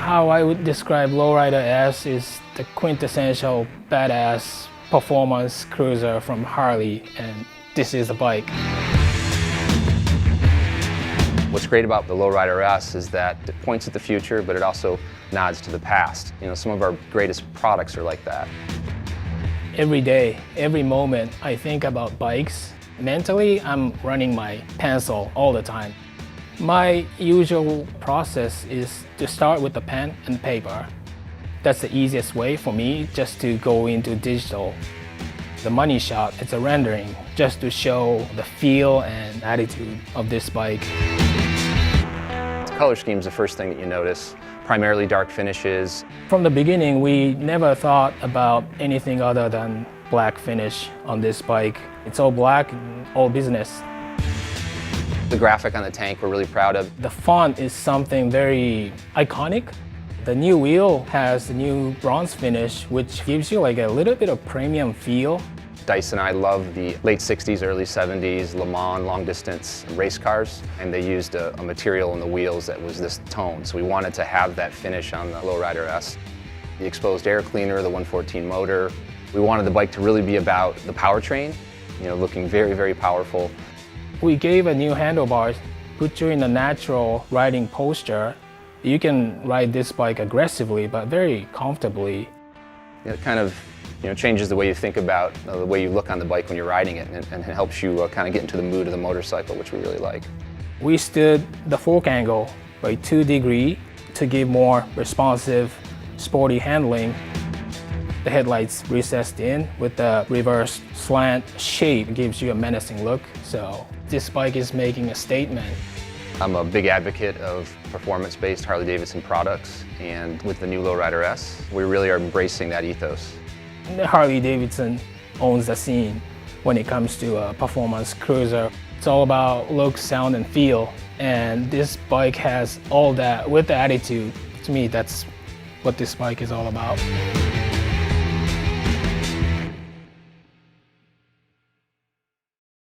How I would describe Lowrider S is the quintessential badass performance cruiser from Harley, and this is the bike. What's great about the Lowrider S is that it points at the future, but it also nods to the past. You know, some of our greatest products are like that. Every day, every moment, I think about bikes. Mentally, I'm running my pencil all the time. My usual process is to start with the pen and paper. That's the easiest way for me, just to go into digital. The money shot, it's a rendering, just to show the feel and attitude of this bike. The color scheme is the first thing that you notice, primarily dark finishes. From the beginning, we never thought about anything other than black finish on this bike. It's all black and all business. The graphic on the tank we're really proud of. The font is something very iconic. The new wheel has the new bronze finish, which gives you like a little bit of premium feel. Dice and I love the late 60s, early 70s Le Mans long distance race cars, and they used a material in the wheels that was this tone, so we wanted to have that finish on the Lowrider S. The exposed air cleaner, the 114 motor. We wanted the bike to really be about the powertrain, you know, looking very, very powerful. We gave a new handlebars, put you in a natural riding posture. You can ride this bike aggressively, but very comfortably. It kind of changes the way you think about the way you look on the bike when you're riding it, and it helps you kind of get into the mood of the motorcycle, which we really like. We stood the fork angle by 2 degrees to give more responsive, sporty handling. The headlights recessed in with the reverse slant shape gives you a menacing look, so this bike is making a statement. I'm a big advocate of performance-based Harley-Davidson products, and with the new Lowrider S, we really are embracing that ethos. Harley-Davidson owns the scene when it comes to a performance cruiser. It's all about look, sound, and feel, and this bike has all that with the attitude. To me, that's what this bike is all about.